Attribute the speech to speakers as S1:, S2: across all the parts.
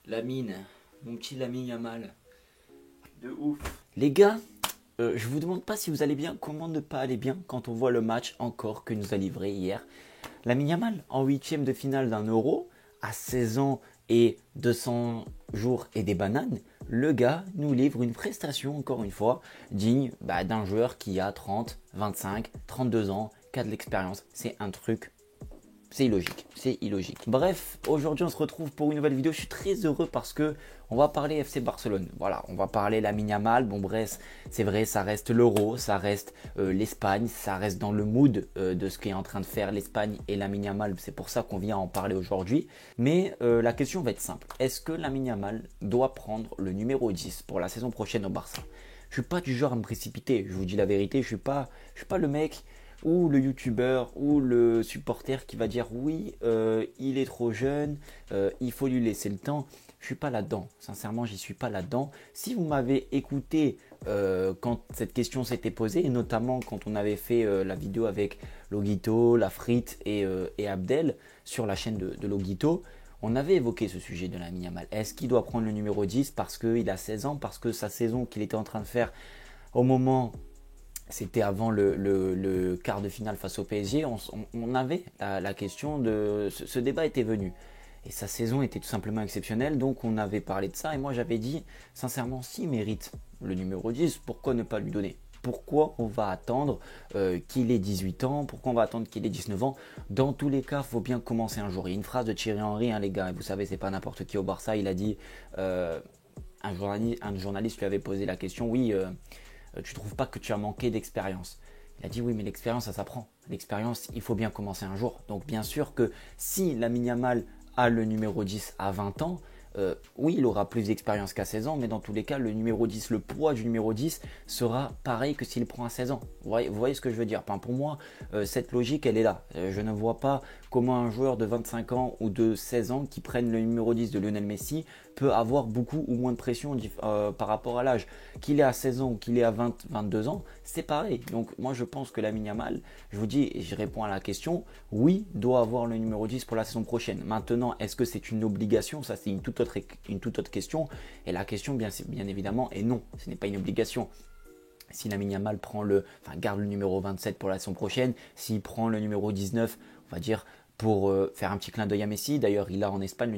S1: Lamine, mon petit Lamine Yamal.
S2: De ouf.
S1: Les gars, je vous demande pas si vous allez bien, comment ne pas aller bien quand on voit le match encore que nous a livré hier. Lamine Yamal en huitième de finale d'un Euro, à 16 ans et 200 jours et des bananes, le gars nous livre une prestation encore une fois digne d'un joueur qui a 30, 25, 32 ans, qui a de l'expérience. C'est un truc. C'est illogique. Bref, aujourd'hui on se retrouve pour une nouvelle vidéo. Je suis très heureux parce que on va parler FC Barcelone. Voilà, on va parler Lamine Yamal. Bon bref, c'est vrai, ça reste l'Euro, ça reste l'Espagne, ça reste dans le mood de ce qu'est en train de faire l'Espagne et Lamine Yamal. C'est pour ça qu'on vient en parler aujourd'hui. Mais la question va être simple. Est-ce que Lamine Yamal doit prendre le numéro 10 pour la saison prochaine au Barça? Je suis pas du genre à me précipiter. Je vous dis la vérité, je suis pas le mec ou le youtubeur ou le supporter qui va dire oui, il est trop jeune, il faut lui laisser le temps. Je suis pas là-dedans, sincèrement j'y suis pas là-dedans. Si vous m'avez écouté quand cette question s'était posée, et notamment quand on avait fait la vidéo avec Loguito, La Frite et Abdel sur la chaîne de Loguito, on avait évoqué ce sujet de Lamine Yamal. Est-ce qu'il doit prendre le numéro 10 parce qu'il a 16 ans, parce que sa saison qu'il était en train de faire au moment... C'était avant le quart de finale face au PSG. On avait la question de... Ce débat était venu. Et sa saison était tout simplement exceptionnelle. Donc on avait parlé de ça. Et moi j'avais dit, sincèrement, s'il mérite le numéro 10, pourquoi ne pas lui donner? Pourquoi on va attendre qu'il ait 18 ans? Pourquoi on va attendre qu'il ait 19 ans? Dans tous les cas, il faut bien commencer un jour. Il y a une phrase de Thierry Henry, hein, les gars. Vous savez, c'est pas n'importe qui au Barça. Il a dit... un journaliste lui avait posé la question, oui... tu trouves pas que tu as manqué d'expérience? Il a dit oui, mais l'expérience, ça s'apprend. L'expérience, il faut bien commencer un jour. Donc bien sûr que si Lamine Yamal a le numéro 10 à 20 ans, oui, il aura plus d'expérience qu'à 16 ans, mais dans tous les cas, le numéro 10, le poids du numéro 10 sera pareil que s'il prend à 16 ans. Vous voyez ce que je veux dire? Enfin, pour moi, cette logique, elle est là. Je ne vois pas comment un joueur de 25 ans ou de 16 ans qui prenne le numéro 10 de Lionel Messi peut avoir beaucoup ou moins de pression par rapport à l'âge. Qu'il ait à 16 ans ou qu'il ait à 20, 22 ans, c'est pareil. Donc moi, je pense que Lamine Yamal, je vous dis, et je réponds à la question, oui, doit avoir le numéro 10 pour la saison prochaine. Maintenant, est-ce que c'est une obligation? Ça, c'est une toute autre question. Et la question, bien évidemment, est non. Ce n'est pas une obligation. Si Lamine Yamal garde le numéro 27 pour la saison prochaine, s'il prend le numéro 19, on va dire, pour faire un petit clin d'œil à Messi, d'ailleurs il a en Espagne le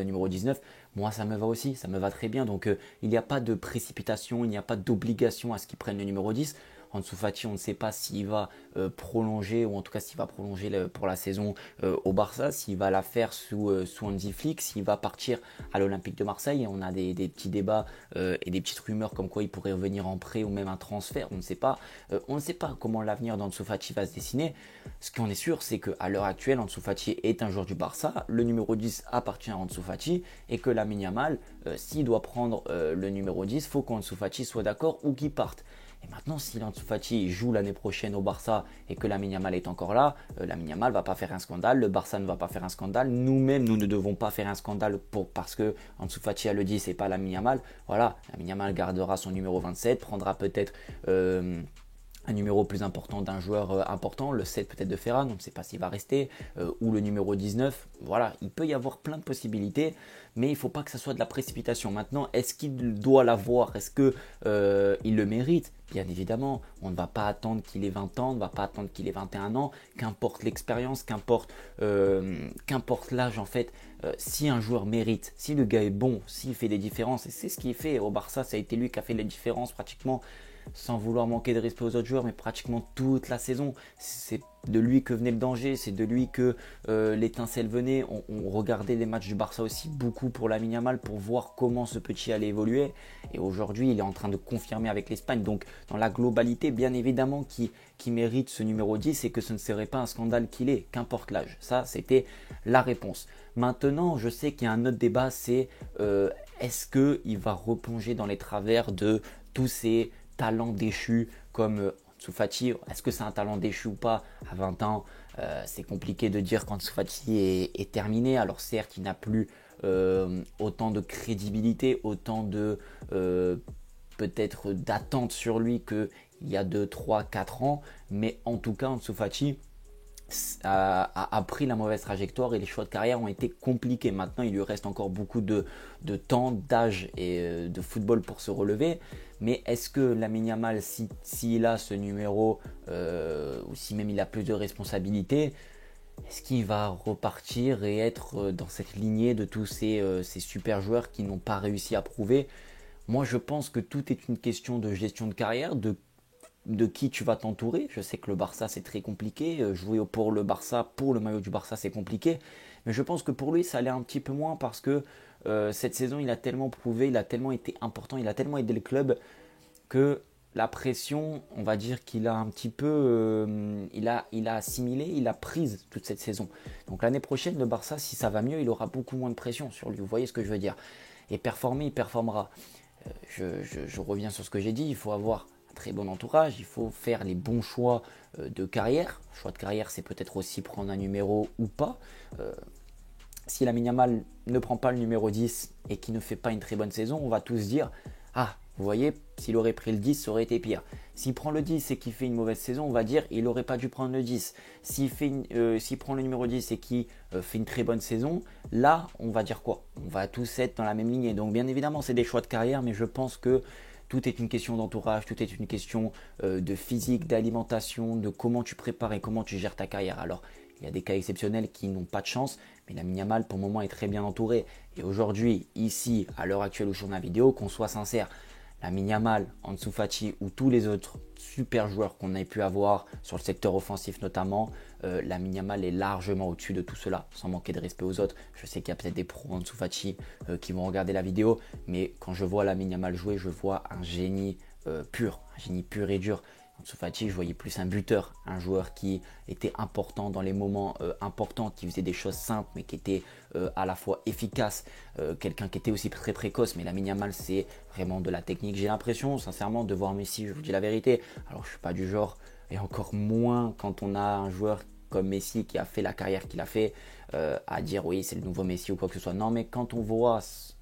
S1: numéro 19, moi ça me va aussi, ça me va très bien, donc il n'y a pas de précipitation, il n'y a pas d'obligation à ce qu'il prenne le numéro 10. Ansu Fati, on ne sait pas s'il va prolonger, ou en tout cas s'il va prolonger pour la saison au Barça, s'il va la faire sous Hansi Flick, s'il va partir à l'Olympique de Marseille. On a des petits débats et des petites rumeurs comme quoi il pourrait revenir en prêt ou même un transfert, on ne sait pas. On ne sait pas comment l'avenir d'Ansu Fati va se dessiner. Ce qu'on est sûr, c'est qu'à l'heure actuelle, Ansu Fati est un joueur du Barça, le numéro 10 appartient à Ansu Fati, et que Lamine Yamal, s'il doit prendre le numéro 10, il faut qu'Ansu Fati soit d'accord ou qu'il parte. Et maintenant, si Ansu Fati joue l'année prochaine au Barça et que Lamine Yamal est encore là, Lamine Yamal va pas faire un scandale, le Barça ne va pas faire un scandale, nous-mêmes, nous ne devons pas faire un scandale parce que Ansu Fati a le 10 et pas Lamine Yamal. Voilà, Lamine Yamal gardera son numéro 27, prendra peut-être un numéro plus important d'un joueur important, le 7 peut-être de Ferran, on ne sait pas s'il va rester, ou le numéro 19. Voilà, il peut y avoir plein de possibilités, mais il ne faut pas que ça soit de la précipitation. Maintenant, est-ce qu'il doit l'avoir? Est-ce qu'il le mérite? Bien évidemment, on ne va pas attendre qu'il ait 20 ans, on ne va pas attendre qu'il ait 21 ans, qu'importe l'expérience, qu'importe l'âge en fait. Si un joueur mérite, si le gars est bon, s'il fait des différences, et c'est ce qu'il fait au Barça, ça a été lui qui a fait les différences pratiquement, sans vouloir manquer de respect aux autres joueurs, mais pratiquement toute la saison. C'est de lui que venait le danger, c'est de lui que l'étincelle venait. On regardait les matchs du Barça aussi beaucoup pour Lamine Yamal pour voir comment ce petit allait évoluer. Et aujourd'hui, il est en train de confirmer avec l'Espagne. Donc, dans la globalité, bien évidemment, qui mérite ce numéro 10 et que ce ne serait pas un scandale qu'il est, qu'importe l'âge. Ça, c'était la réponse. Maintenant, je sais qu'il y a un autre débat, c'est est-ce qu'il va replonger dans les travers de tous ces talent déchu comme Ansu Fati? Est-ce que c'est un talent déchu ou pas? À 20 ans, c'est compliqué de dire qu'Ansu Fati est terminé. Alors certes, il n'a plus autant de crédibilité, autant de peut-être d'attente sur lui qu'il y a 2, 3, 4 ans. Mais en tout cas, Ansu Fati a pris la mauvaise trajectoire et les choix de carrière ont été compliqués. Maintenant, il lui reste encore beaucoup de temps, d'âge et de football pour se relever. Mais est-ce que Lamine Yamal, s'il a ce numéro, ou si même il a plus de responsabilités, est-ce qu'il va repartir et être dans cette lignée de tous ces super joueurs qui n'ont pas réussi à prouver? Moi, je pense que tout est une question de gestion de carrière, de qui tu vas t'entourer. Je sais que le Barça c'est très compliqué, jouer pour le Barça, pour le maillot du Barça c'est compliqué, mais je pense que pour lui ça allait un petit peu moins parce que cette saison il a tellement prouvé, il a tellement été important, il a tellement aidé le club que la pression, on va dire qu'il a un petit peu, il a assimilé, il a prise toute cette saison. Donc l'année prochaine le Barça, si ça va mieux, il aura beaucoup moins de pression sur lui, vous voyez ce que je veux dire. Et performer, il performera. Je reviens sur ce que j'ai dit, il faut avoir très bon entourage, il faut faire les bons choix de carrière. Choix de carrière, c'est peut-être aussi prendre un numéro ou pas. Si Lamine Yamal ne prend pas le numéro 10 et qu'il ne fait pas une très bonne saison, on va tous dire « Ah, vous voyez, s'il aurait pris le 10, ça aurait été pire. » S'il prend le 10 et qu'il fait une mauvaise saison, on va dire « Il n'aurait pas dû prendre le 10. » S'il prend le numéro 10 et qu'il fait une très bonne saison, là, on va dire quoi? On va tous être dans la même lignée. Donc bien évidemment, c'est des choix de carrière, mais je pense que tout est une question d'entourage, tout est une question de physique, d'alimentation, de comment tu prépares et comment tu gères ta carrière. Alors, il y a des cas exceptionnels qui n'ont pas de chance, mais Lamine Yamal, pour le moment, est très bien entouré. Et aujourd'hui, ici, à l'heure actuelle où je tourne la vidéo, qu'on soit sincère, Lamine Yamal, Ansu Fati ou tous les autres super joueurs qu'on ait pu avoir sur le secteur offensif notamment, Lamine Yamal est largement au-dessus de tout cela, sans manquer de respect aux autres. Je sais qu'il y a peut-être des pros Ansu Fati qui vont regarder la vidéo, mais quand je vois Lamine Yamal jouer, je vois un génie pur et dur. Ansu Fati, je voyais plus un buteur, un joueur qui était important dans les moments importants, qui faisait des choses simples mais qui était à la fois efficace, quelqu'un qui était aussi très précoce. Mais Lamine Yamal, c'est vraiment de la technique. J'ai l'impression, sincèrement, de voir Messi, je vous dis la vérité. Alors, je ne suis pas du genre, et encore moins quand on a un joueur comme Messi qui a fait la carrière qu'il a fait, à dire oui, c'est le nouveau Messi ou quoi que ce soit. Non, mais quand on voit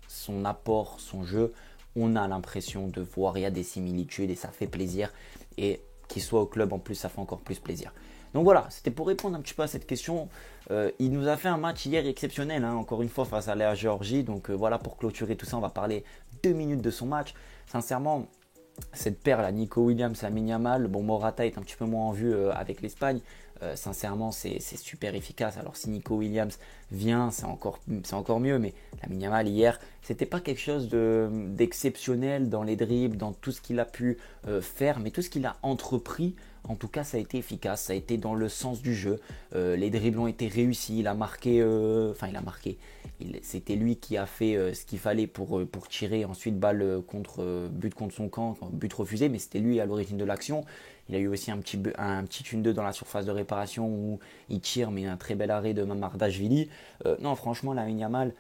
S1: son apport, son jeu, on a l'impression de voir, il y a des similitudes et ça fait plaisir. Et qu'il soit au club en plus, ça fait encore plus plaisir. Donc voilà, c'était pour répondre un petit peu à cette question. Il nous a fait un match hier exceptionnel, hein, encore une fois face à la Géorgie. Donc voilà, pour clôturer tout ça, on va parler 2 minutes de son match. Sincèrement, cette paire là, Nico Williams, Lamine Yamal, bon, Morata est un petit peu moins en vue avec l'Espagne. Sincèrement, c'est super efficace. Alors si Nico Williams vient, c'est encore mieux. Mais Lamine Yamal hier, c'était pas quelque chose d'exceptionnel dans les dribbles, dans tout ce qu'il a pu faire, mais tout ce qu'il a entrepris. En tout cas, ça a été efficace, ça a été dans le sens du jeu. Les dribbles ont été réussis, il a marqué. C'était lui qui a fait ce qu'il fallait pour tirer. Ensuite, but contre son camp, but refusé, mais c'était lui à l'origine de l'action. Il a eu aussi un petit 1-2 dans la surface de réparation où il tire, mais un très bel arrêt de Mamardashvili. Non, franchement, Lamine Yamal,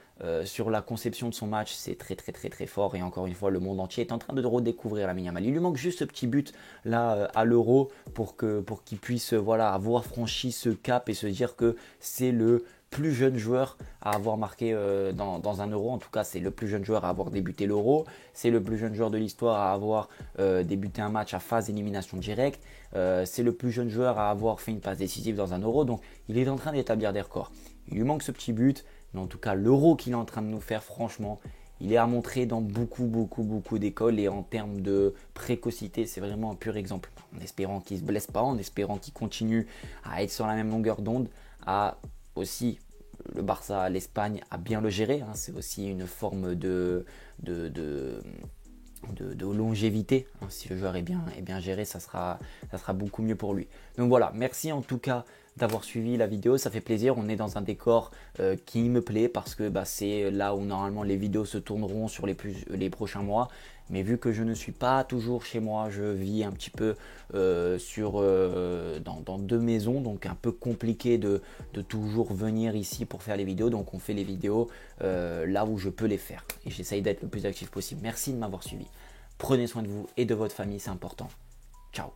S1: sur la conception de son match, c'est très très très très fort. Et encore une fois, le monde entier est en train de redécouvrir Lamine Yamal. Il lui manque juste ce petit but là à l'Euro pour qu'il puisse avoir franchi ce cap et se dire que c'est le plus jeune joueur à avoir marqué dans un Euro. En tout cas, c'est le plus jeune joueur à avoir débuté l'Euro. C'est le plus jeune joueur de l'histoire à avoir débuté un match à phase d'élimination directe. C'est le plus jeune joueur à avoir fait une passe décisive dans un Euro. Donc, il est en train d'établir des records. Il lui manque ce petit but. Mais en tout cas, l'Euro qu'il est en train de nous faire, franchement, il est à montrer dans beaucoup d'écoles. Et en termes de précocité, c'est vraiment un pur exemple. En espérant qu'il ne se blesse pas, en espérant qu'il continue à être sur la même longueur d'onde, à aussi le Barça, l'Espagne, à bien le gérer. Hein. C'est aussi une forme de longévité. Hein. Si le joueur est bien géré, ça sera beaucoup mieux pour lui. Donc voilà, merci en tout cas d'avoir suivi la vidéo, ça fait plaisir. On est dans un décor qui me plaît parce que c'est là où normalement les vidéos se tourneront sur les prochains mois. Mais vu que je ne suis pas toujours chez moi, je vis un petit peu dans 2 maisons, donc un peu compliqué de toujours venir ici pour faire les vidéos. Donc on fait les vidéos là où je peux les faire et j'essaye d'être le plus actif possible. Merci de m'avoir suivi. Prenez soin de vous et de votre famille, c'est important. Ciao.